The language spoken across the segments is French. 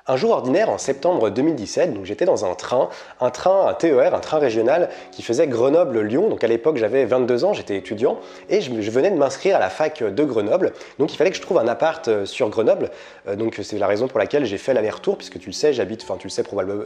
Un jour ordinaire en septembre 2017, donc j'étais dans un TER, un train régional qui faisait Grenoble-Lyon. Donc à l'époque j'avais 22 ans, j'étais étudiant et je venais de m'inscrire à la fac de Grenoble. Donc il fallait que je trouve un appart sur Grenoble. Donc c'est la raison pour laquelle j'ai fait l'aller-retour, puisque tu le sais,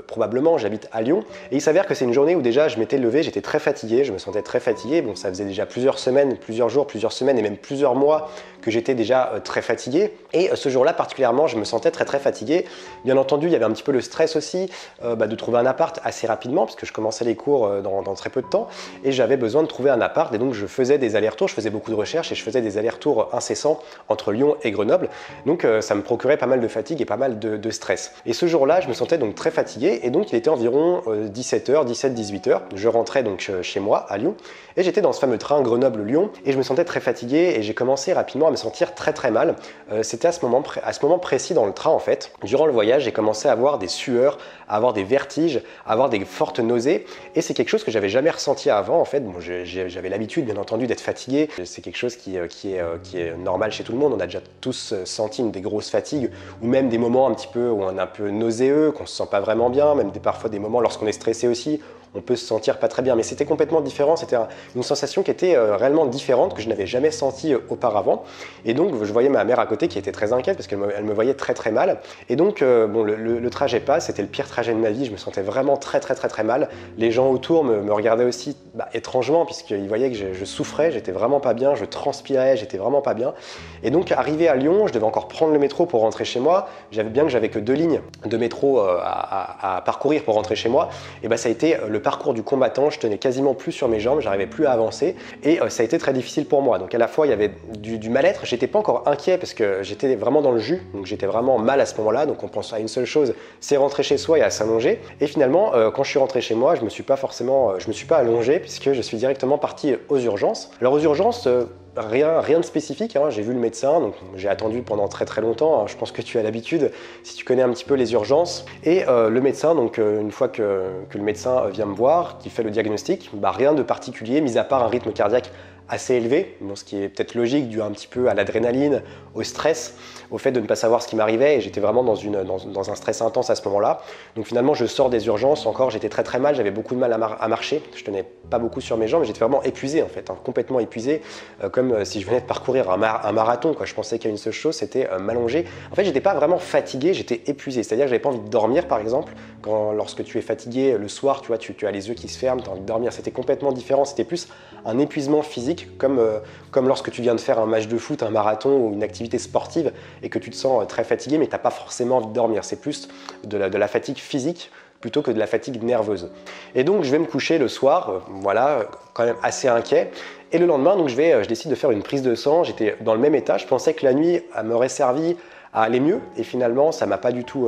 probablement, j'habite à Lyon. Et il s'avère que c'est une journée où déjà je m'étais levé, j'étais très fatigué, je me sentais très fatigué. Bon, ça faisait déjà plusieurs semaines, plusieurs jours, plusieurs semaines et même plusieurs mois que j'étais déjà très fatigué. Et ce jour-là particulièrement, je me sentais très fatigué. Bien entendu, il y avait un petit peu le stress aussi de trouver un appart assez rapidement, puisque je commençais les cours dans très peu de temps, et j'avais besoin de trouver un appart, et donc je faisais des allers-retours, je faisais beaucoup de recherches, et je faisais des allers-retours incessants entre Lyon et Grenoble, donc ça me procurait pas mal de fatigue et pas mal de stress. Et ce jour-là, je me sentais donc très fatigué, et donc il était environ 17h, 17-18h, je rentrais donc chez moi à Lyon, et j'étais dans ce fameux train Grenoble-Lyon, et je me sentais très fatigué, et j'ai commencé rapidement à me sentir très mal. C'était à ce moment précis dans le train en fait. Durant le voyage, j'ai commencé à avoir des sueurs, à avoir des vertiges, à avoir des fortes nausées, et c'est quelque chose que j'avais jamais ressenti avant en fait. Bon, j'avais l'habitude bien entendu d'être fatigué, c'est quelque chose qui est normal chez tout le monde. On a déjà tous senti des grosses fatigues, ou même des moments un petit peu où on est un peu nauséeux, qu'on se sent pas vraiment bien, même parfois des moments lorsqu'on est stressé aussi, on peut se sentir pas très bien, mais c'était complètement différent, c'était une sensation qui était réellement différente, que je n'avais jamais sentie auparavant. Et donc je voyais ma mère à côté qui était très inquiète parce qu'elle me voyait très mal. Et donc bon, le trajet passe, c'était le pire trajet de ma vie, je me sentais vraiment très mal. Les gens autour me regardaient aussi étrangement, puisqu'ils voyaient que je souffrais, j'étais vraiment pas bien, je transpirais, j'étais vraiment pas bien. Et donc arrivé à Lyon, je devais encore prendre le métro pour rentrer chez moi. J'avais que 2 lignes de métro à parcourir pour rentrer chez moi. Et ça a été le parcours du combattant, je tenais quasiment plus sur mes jambes, j'arrivais plus à avancer, et ça a été très difficile pour moi. Donc à la fois il y avait du mal-être, j'étais pas encore inquiet parce que j'étais vraiment dans le jus, donc j'étais vraiment mal à ce moment-là, donc on pense à une seule chose, c'est rentrer chez soi et à s'allonger. Et finalement quand je suis rentré chez moi, je me suis pas allongé, puisque je suis directement parti aux urgences. Alors aux urgences, rien de spécifique, hein. J'ai vu le médecin, donc j'ai attendu pendant très longtemps, hein. Je pense que tu as l'habitude si tu connais un petit peu les urgences. Et le médecin, donc une fois que le médecin vient me voir, qui fait le diagnostic, rien de particulier, mis à part un rythme cardiaque assez élevé, bon, ce qui est peut-être logique dû un petit peu à l'adrénaline, au stress, au fait de ne pas savoir ce qui m'arrivait, et j'étais vraiment dans un stress intense à ce moment-là. Donc finalement je sors des urgences, encore j'étais très mal, j'avais beaucoup de mal à marcher, je tenais pas beaucoup sur mes jambes, j'étais vraiment épuisé en fait, hein, complètement épuisé, comme si je venais de parcourir un marathon, quoi. Je pensais qu'il y a une seule chose, c'était m'allonger. En fait j'étais pas vraiment fatigué, j'étais épuisé, c'est-à-dire que j'avais pas envie de dormir par exemple, lorsque tu es fatigué le soir, tu vois, tu as les yeux qui se ferment, tu as envie de dormir, c'était complètement différent, c'était plus un épuisement physique, comme lorsque tu viens de faire un match de foot, un marathon ou une activité sportive et que tu te sens très fatigué mais tu n'as pas forcément envie de dormir. C'est plus de la fatigue physique plutôt que de la fatigue nerveuse. Et donc je vais me coucher le soir, voilà, quand même assez inquiet. Et le lendemain, donc je décide de faire une prise de sang. J'étais dans le même état, je pensais que la nuit m'aurait servi à aller mieux, et finalement ça m'a pas du tout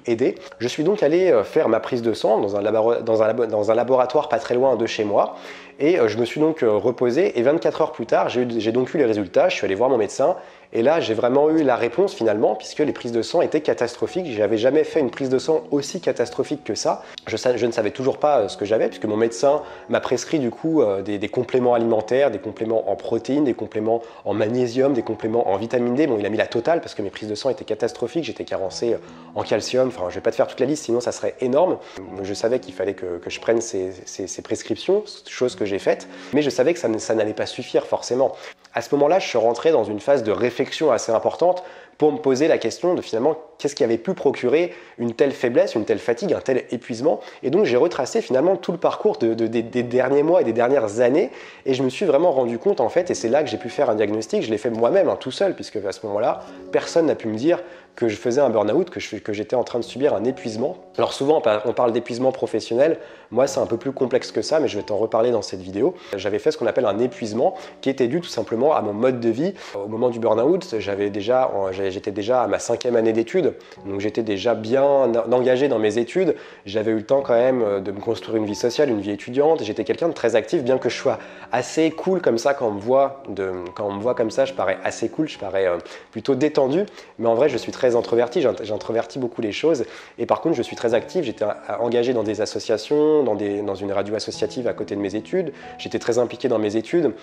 aidé. Je suis donc allé faire ma prise de sang dans un laboratoire pas très loin de chez moi, et je me suis donc reposé, et 24 heures plus tard j'ai donc eu les résultats. Je suis allé voir mon médecin, et là j'ai vraiment eu la réponse finalement, puisque les prises de sang étaient catastrophiques. Je n'avais jamais fait une prise de sang aussi catastrophique que ça. Je ne savais toujours pas ce que j'avais, puisque mon médecin m'a prescrit du coup des compléments alimentaires, des compléments en protéines, des compléments en magnésium, des compléments en vitamine D. Bon, il a mis la totale parce que mes prises de sang étaient catastrophiques, j'étais carencé en calcium, enfin je vais pas te faire toute la liste sinon ça serait énorme. Je savais qu'il fallait que je prenne ces prescriptions, chose que j'ai faite, mais je savais que ça n'allait pas suffire forcément. À ce moment-là, je suis rentré dans une phase de réflexion assez importante pour me poser la question de finalement qu'est-ce qui avait pu procurer une telle faiblesse, une telle fatigue, un tel épuisement. Et donc j'ai retracé finalement tout le parcours des derniers mois et des dernières années, et je me suis vraiment rendu compte en fait, et c'est là que j'ai pu faire un diagnostic. Je l'ai fait moi-même, hein, tout seul, puisque à ce moment-là, personne n'a pu me dire que je faisais un burn-out, que j'étais en train de subir un épuisement. Alors souvent on parle d'épuisement professionnel, moi c'est un peu plus complexe que ça, mais je vais t'en reparler dans cette vidéo. J'avais fait ce qu'on appelle un épuisement, qui était dû tout simplement à mon mode de vie. Au moment du burn-out, j'étais déjà à ma 5e année d'études, donc j'étais déjà bien engagé dans mes études. J'avais eu le temps quand même de me construire une vie sociale, une vie étudiante. J'étais quelqu'un de très actif, bien que je sois assez cool comme ça. Quand on me voit comme ça, je parais assez cool, je parais plutôt détendu, mais en vrai je suis très introverti, j'introvertis beaucoup les choses, et par contre je suis très actif. J'étais engagé dans des associations, dans une radio associative à côté de mes études, j'étais très impliqué dans mes études,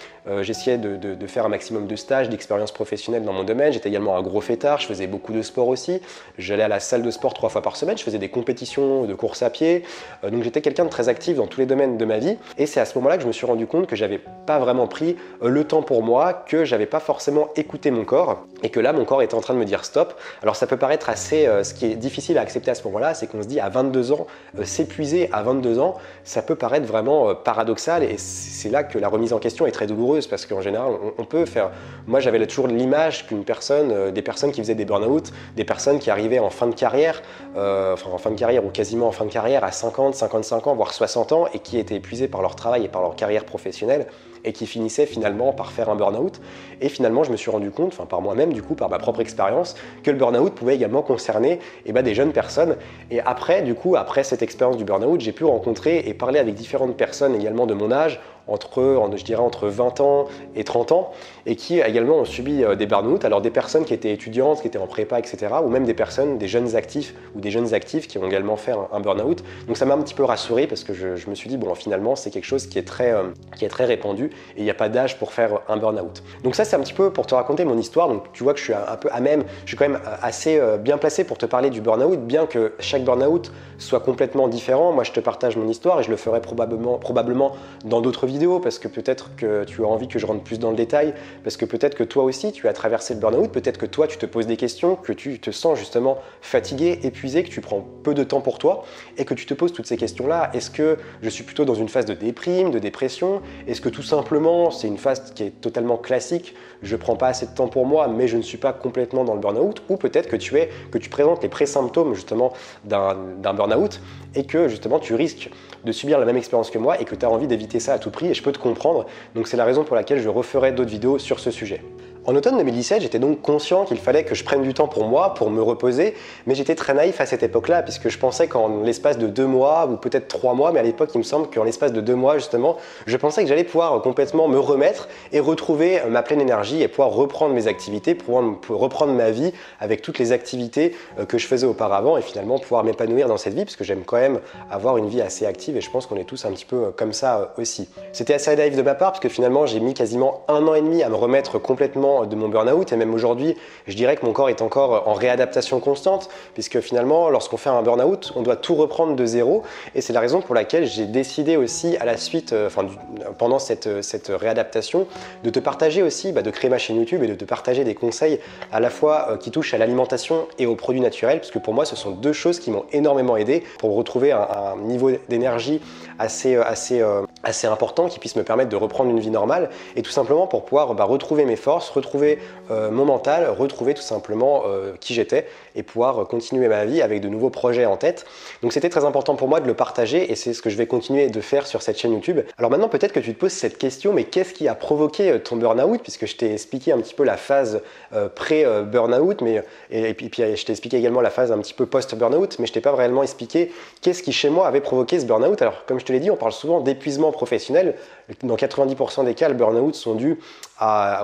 j'essayais de faire un maximum de stages, d'expériences professionnelles dans mon domaine. J'étais également un gros fêtard, je faisais beaucoup de sport aussi, j'allais à la salle de sport 3 fois par semaine, je faisais des compétitions de course à pied, donc j'étais quelqu'un de très actif dans tous les domaines de ma vie. Et c'est à ce moment-là que je me suis rendu compte que j'avais pas vraiment pris le temps pour moi, que j'avais pas forcément écouté mon corps, et que là mon corps était en train de me dire stop. Alors ça peut paraître assez, ce qui est difficile à accepter à ce moment-là, c'est qu'on se dit à 22 ans, s'épuiser à 22 ans, ça peut paraître vraiment paradoxal, et c'est là que la remise en question est très douloureuse, parce qu'en général on peut faire, moi j'avais toujours l'image qu'une personne, des personnes qui faisaient des burn-out, des personnes qui arrivaient en fin de carrière, enfin en fin de carrière ou quasiment en fin de carrière à 50, 55 ans, voire 60 ans, et qui étaient épuisés par leur travail et par leur carrière professionnelle, et qui finissaient finalement par faire un burn-out. Et finalement, je me suis rendu compte, enfin par moi-même du coup, par ma propre expérience, que le burn-out pouvait également concerner des jeunes personnes. Et après, du coup, après cette expérience du burn-out, j'ai pu rencontrer et parler avec différentes personnes également de mon âge, je dirais entre 20 ans et 30 ans, et qui également ont subi des burn-out. Alors des personnes qui étaient étudiantes, qui étaient en prépa, etc., ou même des personnes, des jeunes actifs ou des jeunes actifs qui ont également fait un burn-out. Donc ça m'a un petit peu rassuré, parce que je me suis dit, bon, finalement, c'est quelque chose qui est très répandu, et il n'y a pas d'âge pour faire un burn-out. Donc ça, c'est un petit peu pour te raconter mon histoire. Donc tu vois que je suis un peu à même, je suis quand même assez bien placé pour te parler du burn-out, bien que chaque burn-out soit complètement différent. Moi, je te partage mon histoire, et je le ferai probablement dans d'autres vidéos, parce que peut-être que tu as envie que je rentre plus dans le détail, parce que peut-être que toi aussi tu as traversé le burn-out, peut-être que toi tu te poses des questions, que tu te sens justement fatigué, épuisé, que tu prends peu de temps pour toi, et que tu te poses toutes ces questions-là. Est-ce que je suis plutôt dans une phase de déprime, de dépression? Est-ce que tout simplement c'est une phase qui est totalement classique, je prends pas assez de temps pour moi, mais je ne suis pas complètement dans le burn-out? Ou peut-être que tu présentes les pré-symptômes justement d'un burn-out, et que justement tu risques de subir la même expérience que moi, et que tu as envie d'éviter ça à tout prix, et je peux te comprendre. Donc c'est la raison pour laquelle je referai d'autres vidéos sur ce sujet. En automne 2017, j'étais donc conscient qu'il fallait que je prenne du temps pour moi, pour me reposer, mais j'étais très naïf à cette époque-là, puisque je pensais qu'en l'espace de 2 mois, ou peut-être 3 mois, mais à l'époque il me semble qu'en l'espace de 2 mois justement, je pensais que j'allais pouvoir complètement me remettre et retrouver ma pleine énergie, et pouvoir reprendre mes activités, pouvoir reprendre ma vie avec toutes les activités que je faisais auparavant, et finalement pouvoir m'épanouir dans cette vie, parce que j'aime quand même avoir une vie assez active, et je pense qu'on est tous un petit peu comme ça aussi. C'était assez naïf de ma part, parce que finalement j'ai mis quasiment 1 an et demi à me remettre complètement de mon burn-out, et même aujourd'hui je dirais que mon corps est encore en réadaptation constante, puisque finalement lorsqu'on fait un burn-out on doit tout reprendre de zéro, et c'est la raison pour laquelle j'ai décidé aussi à la suite, pendant cette réadaptation, de te partager aussi, de créer ma chaîne YouTube et de te partager des conseils à la fois qui touchent à l'alimentation et aux produits naturels, puisque pour moi ce sont 2 choses qui m'ont énormément aidé pour retrouver un niveau d'énergie assez important, qui puisse me permettre de reprendre une vie normale, et tout simplement pour pouvoir retrouver mes forces, retrouver mon mental, retrouver tout simplement qui j'étais, et pouvoir continuer ma vie avec de nouveaux projets en tête. Donc c'était très important pour moi de le partager, et c'est ce que je vais continuer de faire sur cette chaîne YouTube. Alors maintenant peut-être que tu te poses cette question, mais qu'est-ce qui a provoqué ton burn-out, puisque je t'ai expliqué un petit peu la phase pré-burn-out, et puis je t'ai expliqué également la phase un petit peu post-burn-out, mais je t'ai pas réellement expliqué qu'est-ce qui chez moi avait provoqué ce burn-out. Alors comme je te l'ai dit, on parle souvent d'épuisement professionnel. Dans 90% des cas, le burn-out sont dus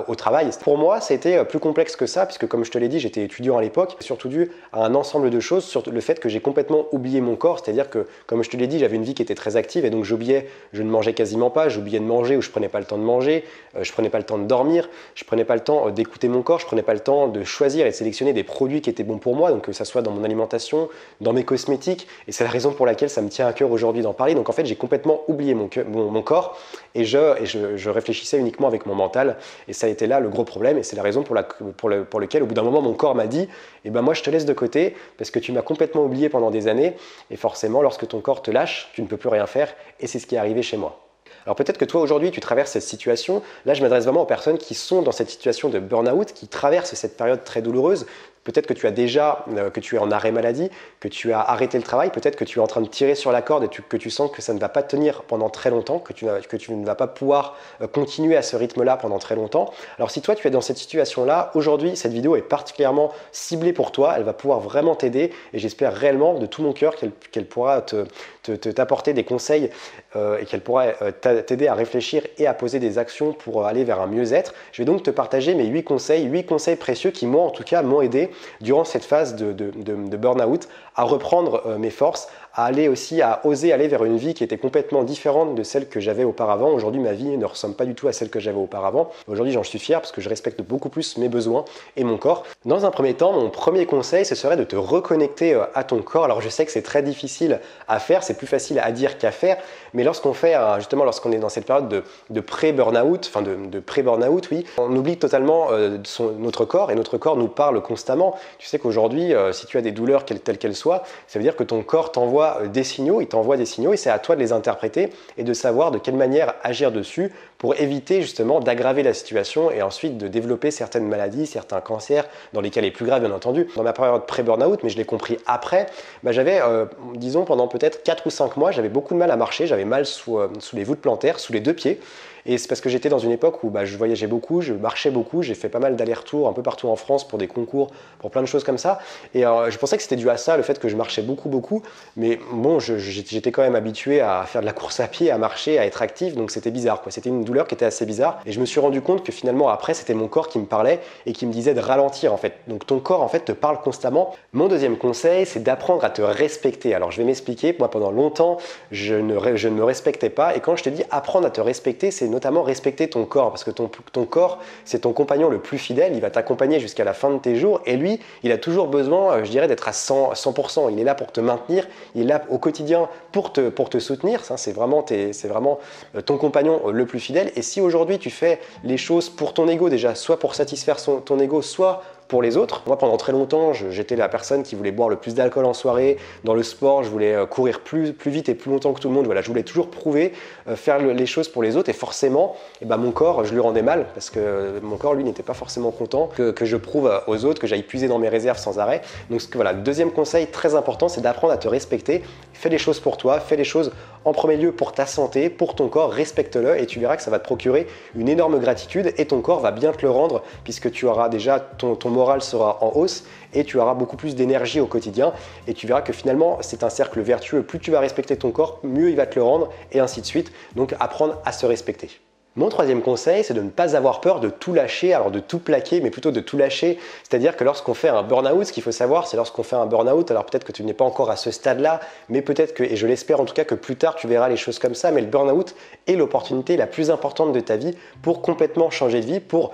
au travail. Pour moi, c'était plus complexe que ça, puisque comme je te l'ai dit, j'étais étudiant à l'époque, surtout dû à un ensemble de choses, sur le fait que j'ai complètement oublié mon corps, c'est-à-dire que, comme je te l'ai dit, j'avais une vie qui était très active, et donc je ne mangeais quasiment pas, j'oubliais de manger, ou je prenais pas le temps de manger, je prenais pas le temps de dormir, je prenais pas le temps d'écouter mon corps, je prenais pas le temps de choisir et de sélectionner des produits qui étaient bons pour moi, donc que ça soit dans mon alimentation, dans mes cosmétiques, et c'est la raison pour laquelle ça me tient à cœur aujourd'hui d'en parler. Donc en fait, j'ai complètement oublié mon corps, et je réfléchissais uniquement avec mon mental, et ça a été là le gros problème, et c'est la raison pour lequel au bout d'un moment mon corps m'a dit moi je te laisse de côté parce que tu m'as complètement oublié pendant des années, et forcément lorsque ton corps te lâche, tu ne peux plus rien faire, et c'est ce qui est arrivé chez moi. Alors peut-être que toi aujourd'hui tu traverses cette situation, là je m'adresse vraiment aux personnes qui sont dans cette situation de burn-out, qui traversent cette période très douloureuse. Peut-être que tu es en arrêt maladie, que tu as arrêté le travail, peut-être que tu es en train de tirer sur la corde, et que tu sens que ça ne va pas tenir pendant très longtemps, que tu ne vas pas pouvoir continuer à ce rythme-là pendant très longtemps. Alors si toi tu es dans cette situation-là, aujourd'hui cette vidéo est particulièrement ciblée pour toi, elle va pouvoir vraiment t'aider, et j'espère réellement de tout mon cœur qu'elle pourra t'apporter des conseils et qu'elle pourra t'aider à réfléchir et à poser des actions pour aller vers un mieux-être. Je vais donc te partager mes 8 conseils précieux qui moi en tout cas m'ont aidé durant cette phase de burn-out à reprendre mes forces, à aller aussi, à oser aller vers une vie qui était complètement différente de celle que j'avais auparavant. Aujourd'hui, ma vie ne ressemble pas du tout à celle que j'avais auparavant. Aujourd'hui, j'en suis fier parce que je respecte beaucoup plus mes besoins et mon corps. Dans un premier temps, mon premier conseil, ce serait de te reconnecter à ton corps. Alors, je sais que c'est très difficile à faire, c'est plus facile à dire qu'à faire, mais lorsqu'on fait, justement, lorsqu'on est dans cette période de pré-burnout, enfin de pré-burnout, oui, on oublie totalement notre corps et notre corps nous parle constamment. Tu sais qu'aujourd'hui, si tu as des douleurs telles qu'elles soient, ça veut dire que ton corps t'envoie des signaux, il t'envoie des signaux et c'est à toi de les interpréter et de savoir de quelle manière agir dessus pour éviter justement d'aggraver la situation et ensuite de développer certaines maladies, certains cancers, dans les cas les plus graves bien entendu. Dans ma période pré-burnout, mais je l'ai compris après, j'avais, disons pendant peut-être 4 ou 5 mois, j'avais beaucoup de mal à marcher, j'avais mal sous les voûtes plantaires, sous les 2 pieds. Et c'est parce que j'étais dans une époque où je voyageais beaucoup, je marchais beaucoup, j'ai fait pas mal d'allers-retours un peu partout en France pour des concours, pour plein de choses comme ça. Et je pensais que c'était dû à ça, le fait que je marchais beaucoup. Mais bon, j'étais quand même habitué à faire de la course à pied, à marcher, à être actif, donc c'était bizarre, quoi. C'était une douleur qui était assez bizarre. Et je me suis rendu compte que finalement après, c'était mon corps qui me parlait et qui me disait de ralentir en fait. Donc ton corps en fait te parle constamment. Mon deuxième conseil, c'est d'apprendre à te respecter. Alors je vais m'expliquer. Moi pendant longtemps, je ne me respectais pas. Et quand je te dis apprendre à te respecter, c'est notamment respecter ton corps, parce que ton corps, c'est ton compagnon le plus fidèle, il va t'accompagner jusqu'à la fin de tes jours, et lui, il a toujours besoin, je dirais, d'être à 100%. Il est là pour te maintenir, il est là au quotidien pour te soutenir, ça, c'est vraiment ton compagnon le plus fidèle. Et si aujourd'hui tu fais les choses pour ton ego déjà, soit pour satisfaire ton ego, soit pour les autres. Moi, pendant très longtemps, j'étais la personne qui voulait boire le plus d'alcool en soirée. Dans le sport, je voulais courir plus vite et plus longtemps que tout le monde. Voilà, je voulais toujours prouver, faire les choses pour les autres. Et forcément, mon corps, je lui rendais mal parce que mon corps, lui, n'était pas forcément content que je prouve aux autres, que j'aille puiser dans mes réserves sans arrêt. Donc voilà, deuxième conseil très important, c'est d'apprendre à te respecter. Fais les choses pour toi, fais les choses en premier lieu pour ta santé, pour ton corps, respecte-le et tu verras que ça va te procurer une énorme gratitude et ton corps va bien te le rendre puisque tu auras déjà ton moral sera en hausse et tu auras beaucoup plus d'énergie au quotidien et tu verras que finalement c'est un cercle vertueux. Plus tu vas respecter ton corps, mieux il va te le rendre et ainsi de suite. Donc apprendre à se respecter. Mon troisième conseil, c'est de ne pas avoir peur de tout lâcher, alors de tout plaquer, mais plutôt de tout lâcher. C'est-à-dire que lorsqu'on fait un burn-out, ce qu'il faut savoir, c'est lorsqu'on fait un burn-out, alors peut-être que tu n'es pas encore à ce stade-là, mais peut-être que, et je l'espère en tout cas, que plus tard tu verras les choses comme ça, mais le burn-out est l'opportunité la plus importante de ta vie pour complètement changer de vie, pour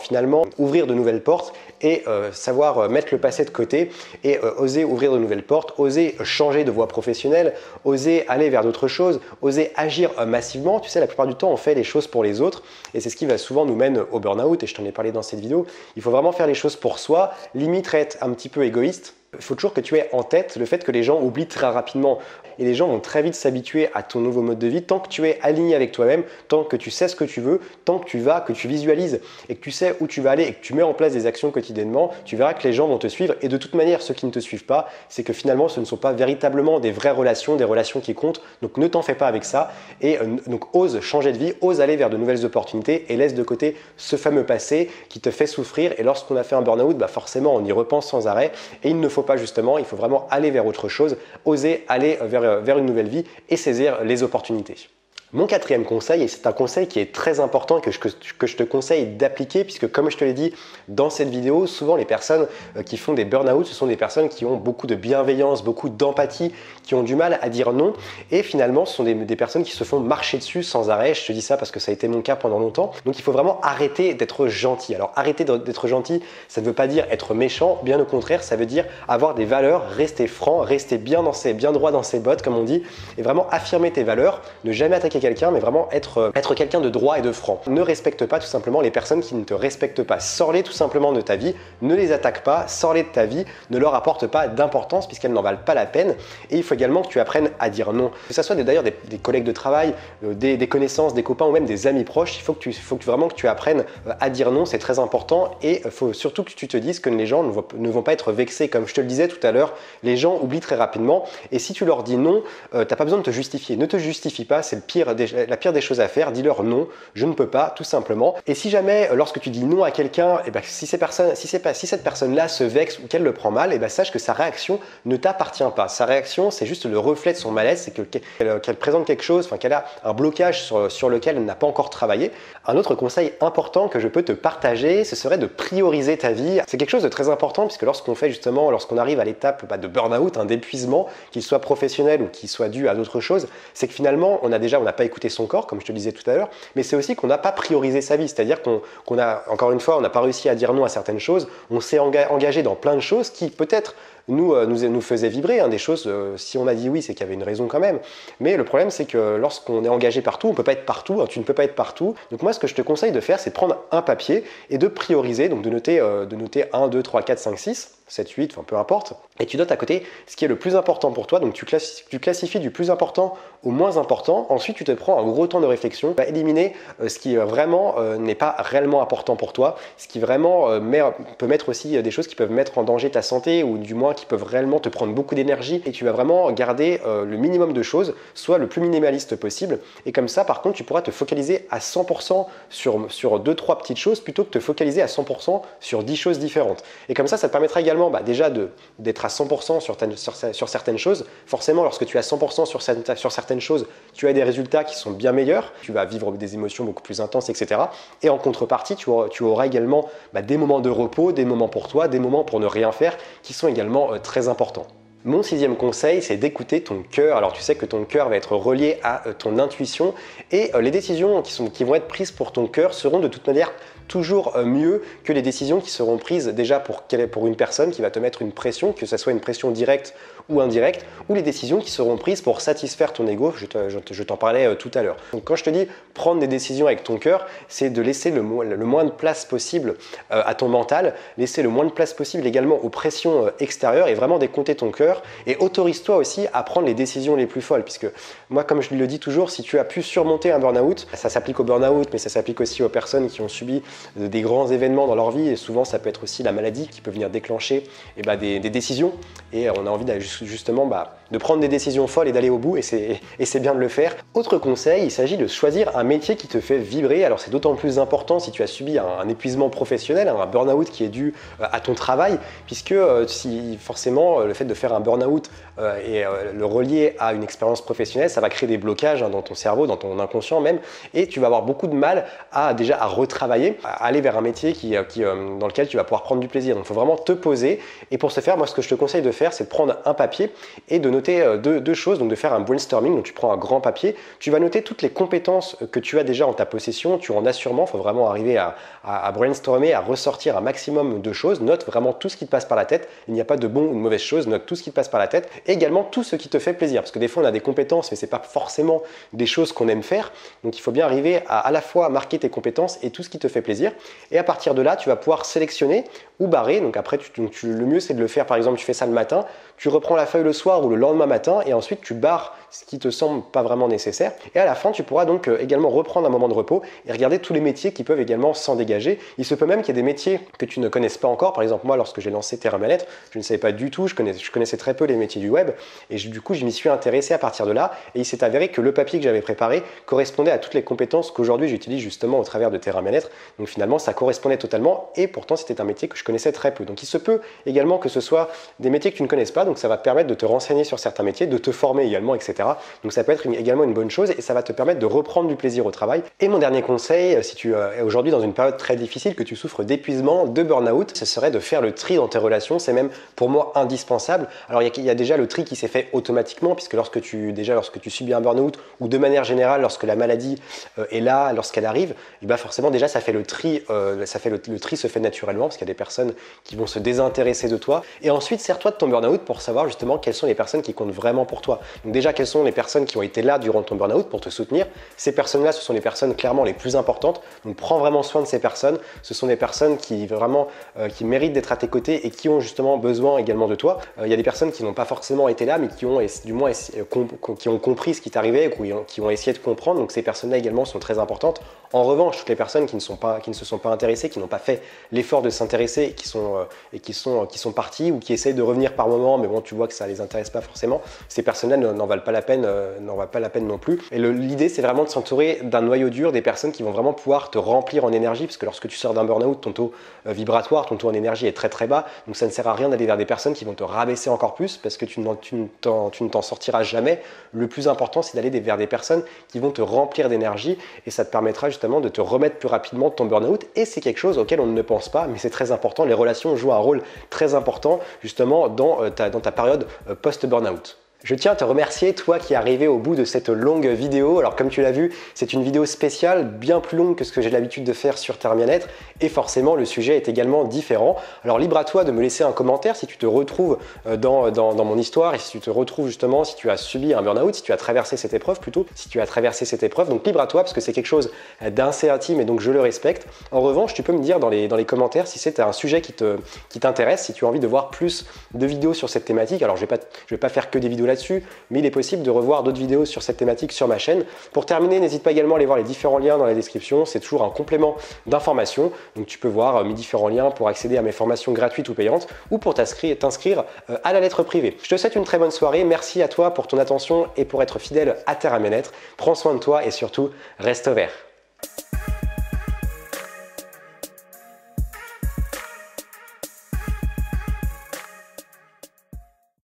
finalement ouvrir de nouvelles portes et savoir mettre le passé de côté et oser ouvrir de nouvelles portes, oser changer de voie professionnelle, oser aller vers d'autres choses, oser agir massivement. Tu sais, la plupart du temps, on fait les choses pour les autres et c'est ce qui va souvent nous mène au burn-out et je t'en ai parlé dans cette vidéo. Il faut vraiment faire les choses pour soi, limite être un petit peu égoïste. Il faut toujours que tu aies en tête le fait que les gens oublient très rapidement et les gens vont très vite s'habituer à ton nouveau mode de vie tant que tu es aligné avec toi-même, tant que tu sais ce que tu veux, tant que tu vas, que tu visualises et que tu sais où tu vas aller et que tu mets en place des actions quotidiennement, tu verras que les gens vont te suivre et de toute manière ceux qui ne te suivent pas, c'est que finalement ce ne sont pas véritablement des vraies relations, des relations qui comptent, donc ne t'en fais pas avec ça et donc ose changer de vie, ose aller vers de nouvelles opportunités et laisse de côté ce fameux passé qui te fait souffrir et lorsqu'on a fait un burn-out, forcément on y repense sans arrêt et il ne faut pas justement, il faut vraiment aller vers autre chose, oser aller vers une nouvelle vie et saisir les opportunités. Mon quatrième conseil, et c'est un conseil qui est très important et que je te conseille d'appliquer puisque comme je te l'ai dit dans cette vidéo, souvent les personnes qui font des burn-out, ce sont des personnes qui ont beaucoup de bienveillance, beaucoup d'empathie, qui ont du mal à dire non et finalement ce sont des personnes qui se font marcher dessus sans arrêt. Je te dis ça parce que ça a été mon cas pendant longtemps. Donc il faut vraiment arrêter d'être gentil. Alors arrêter d'être gentil, ça ne veut pas dire être méchant, bien au contraire, ça veut dire avoir des valeurs, rester franc, rester bien droit dans ses bottes comme on dit et vraiment affirmer tes valeurs, ne jamais attaquer quelqu'un, mais vraiment être quelqu'un de droit et de franc. Ne respecte pas tout simplement les personnes qui ne te respectent pas. Sors-les tout simplement de ta vie, ne les attaque pas, sors-les de ta vie, ne leur apporte pas d'importance puisqu'elles n'en valent pas la peine. Et il faut également que tu apprennes à dire non. Que ce soit d'ailleurs des collègues de travail, des connaissances, des copains ou même des amis proches, il faut vraiment que tu apprennes à dire non, c'est très important. Et il faut surtout que tu te dises que les gens ne vont pas être vexés. Comme je te le disais tout à l'heure, les gens oublient très rapidement. Et si tu leur dis non, tu n'as pas besoin de te justifier. Ne te justifie pas, c'est le pire la pire des choses à faire, dis-leur non, je ne peux pas, tout simplement. Et si jamais, lorsque tu dis non à quelqu'un, et ben, si cette personne-là se vexe ou qu'elle le prend mal, et ben, sache que sa réaction ne t'appartient pas. Sa réaction, c'est juste le reflet de son malaise, c'est qu'elle présente quelque chose, enfin qu'elle a un blocage sur lequel elle n'a pas encore travaillé. Un autre conseil important que je peux te partager, ce serait de prioriser ta vie. C'est quelque chose de très important puisque lorsqu'on arrive à l'étape de burn-out, d'épuisement, qu'il soit professionnel ou qu'il soit dû à d'autres choses, c'est que finalement, on n'a pas écouté son corps, comme je te disais tout à l'heure, mais c'est aussi qu'on n'a pas priorisé sa vie. C'est-à-dire encore une fois, on n'a pas réussi à dire non à certaines choses, on s'est engagé dans plein de choses qui peut-être nous faisait vibrer, des choses, si on a dit oui, c'est qu'il y avait une raison quand même. Mais le problème, c'est que lorsqu'on est engagé partout, on ne peut pas être partout, tu ne peux pas être partout. Donc moi, ce que je te conseille de faire, c'est de prendre un papier et de prioriser, donc de noter 1, 2, 3, 4, 5, 6, 7, 8, enfin peu importe, et tu notes à côté ce qui est le plus important pour toi, donc tu classifies du plus important au moins important, ensuite tu te prends un gros temps de réflexion, tu vas éliminer ce qui vraiment n'est pas réellement important pour toi, ce qui vraiment peut mettre aussi des choses qui peuvent mettre en danger ta santé, ou du moins qui peuvent réellement te prendre beaucoup d'énergie, et tu vas vraiment garder le minimum de choses, soit le plus minimaliste possible, et comme ça par contre tu pourras te focaliser à 100% sur 2-3 petites choses, plutôt que te focaliser à 100% sur 10 choses différentes. Et comme ça te permettra également déjà d'être à 100% sur certaines choses. Forcément, lorsque tu es à 100% sur certaines choses, tu as des résultats qui sont bien meilleurs, tu vas vivre des émotions beaucoup plus intenses, etc. Et en contrepartie, tu auras également des moments de repos, des moments pour toi, des moments pour ne rien faire, qui sont également très importants. Mon 6e conseil, c'est d'écouter ton cœur. Alors tu sais que ton cœur va être relié à ton intuition, et les décisions qui vont être prises pour ton cœur seront de toute manière toujours mieux que les décisions qui seront prises déjà pour une personne qui va te mettre une pression, que ce soit une pression directe ou indirecte, ou les décisions qui seront prises pour satisfaire ton ego, je t'en parlais tout à l'heure. Donc quand je te dis prendre des décisions avec ton cœur, c'est de laisser le moins de place possible à ton mental, laisser le moins de place possible également aux pressions extérieures, et vraiment décompter ton cœur, et autorise-toi aussi à prendre les décisions les plus folles, puisque moi, comme je le dis toujours, si tu as pu surmonter un burn-out, ça s'applique au burn-out, mais ça s'applique aussi aux personnes qui ont subi des grands événements dans leur vie, et souvent ça peut être aussi la maladie qui peut venir déclencher des décisions, et on a envie justement de prendre des décisions folles et d'aller au bout, et c'est bien de le faire. Autre conseil, il s'agit de choisir un métier qui te fait vibrer. Alors c'est d'autant plus important si tu as subi un épuisement professionnel, un burn-out qui est dû à ton travail, puisque si forcément le fait de faire un burn-out et le relier à une expérience professionnelle, ça va créer des blocages dans ton cerveau, dans ton inconscient même, et tu vas avoir beaucoup de mal à retravailler, à aller vers un métier dans lequel tu vas pouvoir prendre du plaisir. Donc il faut vraiment te poser, et pour ce faire, moi ce que je te conseille de faire, c'est de prendre un papier et de noter deux choses, donc de faire un brainstorming. Donc tu prends un grand papier, tu vas noter toutes les compétences que tu as déjà en ta possession, tu en as sûrement, il faut vraiment arriver à brainstormer, à ressortir un maximum de choses. Note vraiment tout ce qui te passe par la tête, il n'y a pas de bon ou de mauvaise chose, note tout ce qui te passe par la tête, et également tout ce qui te fait plaisir, parce que des fois on a des compétences mais c'est pas forcément des choses qu'on aime faire, donc il faut bien arriver à la fois marquer tes compétences et tout ce qui te fait plaisir, et à partir de là tu vas pouvoir sélectionner ou barrer. Donc après le mieux c'est de le faire, par exemple tu fais ça le matin, tu reprends la feuille le soir ou le lendemain matin, et ensuite tu barres ce qui te semble pas vraiment nécessaire, et à la fin tu pourras donc également reprendre un moment de repos et regarder tous les métiers qui peuvent également s'en dégager. Il se peut même qu'il y ait des métiers que tu ne connaisses pas encore. Par exemple moi, lorsque j'ai lancé Terra Bien-être, je ne savais pas du tout, je connaissais très peu les métiers du web, et du coup je m'y suis intéressé à partir de là, et il s'est avéré que le papier que j'avais préparé correspondait à toutes les compétences qu'aujourd'hui j'utilise justement au travers de Terra Bien-être. Donc finalement ça correspondait totalement, et pourtant c'était un métier que je connaissais très peu. Donc il se peut également que ce soit des métiers que tu ne connaisses pas, donc ça va te permettre de te renseigner sur certains métiers, de te former également, etc. Donc ça peut être également une bonne chose, et ça va te permettre de reprendre du plaisir au travail. Et mon dernier conseil, si tu es aujourd'hui dans une période très difficile, que tu souffres d'épuisement, de burn-out, ce serait de faire le tri dans tes relations. C'est même pour moi indispensable. Alors il y a déjà le tri qui s'est fait automatiquement, puisque lorsque tu subis un burn-out, ou de manière générale lorsque la maladie est là, lorsqu'elle arrive, et ben forcément déjà ça fait le tri, le tri se fait naturellement, parce qu'il y a des personnes qui vont se désintéresser de toi. Et ensuite sers-toi de ton burn-out pour savoir justement quelles sont les personnes qui comptent vraiment pour toi. Donc déjà, quelles sont les personnes qui ont été là durant ton burn-out pour te soutenir. Ces personnes-là, ce sont les personnes clairement les plus importantes. Donc prends vraiment soin de ces personnes. Ce sont des personnes qui vraiment qui méritent d'être à tes côtés et qui ont justement besoin également de toi. Il y a des personnes qui n'ont pas forcément été là, mais qui ont du moins qui ont compris ce qui t'arrivait, qui ont essayé de comprendre. Donc ces personnes-là également sont très importantes. En revanche, toutes les personnes qui ne se sont pas intéressées, qui n'ont pas fait l'effort de s'intéresser, et qui sont parties, ou qui essayent de revenir par moment, mais bon, tu vois que ça les intéresse pas forcément, ces personnes-là n'en valent pas la peine, non plus. Et l'idée, c'est vraiment de s'entourer d'un noyau dur, des personnes qui vont vraiment pouvoir te remplir en énergie, parce que lorsque tu sors d'un burn-out, ton taux vibratoire, ton taux en énergie est très très bas, donc ça ne sert à rien d'aller vers des personnes qui vont te rabaisser encore plus, parce que tu ne t'en sortiras jamais. Le plus important, c'est d'aller vers des personnes qui vont te remplir d'énergie, et ça te permettra justement de te remettre plus rapidement de ton burn-out, et c'est quelque chose auquel on ne pense pas, mais c'est très important. Les relations jouent un rôle très important justement dans ta période post-burn-out. Je tiens à te remercier, toi qui es arrivé au bout de cette longue vidéo. Alors comme tu l'as vu, c'est une vidéo spéciale, bien plus longue que ce que j'ai l'habitude de faire sur Terra Bien-être, et forcément le sujet est également différent. Alors libre à toi de me laisser un commentaire si tu te retrouves dans mon histoire, et si tu te retrouves justement, si tu as subi un burn-out, si tu as traversé cette épreuve plutôt, si tu as traversé cette épreuve, donc libre à toi parce que c'est quelque chose d'assez intime et donc je le respecte. En revanche, tu peux me dire dans les commentaires si c'est un sujet qui t'intéresse, si tu as envie de voir plus de vidéos sur cette thématique. Alors je vais pas faire que des vidéos là-dessus, mais il est possible de revoir d'autres vidéos sur cette thématique sur ma chaîne. Pour terminer, n'hésite pas également à aller voir les différents liens dans la description, c'est toujours un complément d'information, donc tu peux voir mes différents liens pour accéder à mes formations gratuites ou payantes, ou pour t'inscrire à la lettre privée. Je te souhaite une très bonne soirée, merci à toi pour ton attention et pour être fidèle à Terra Bien-être. Prends soin de toi et surtout, reste vert.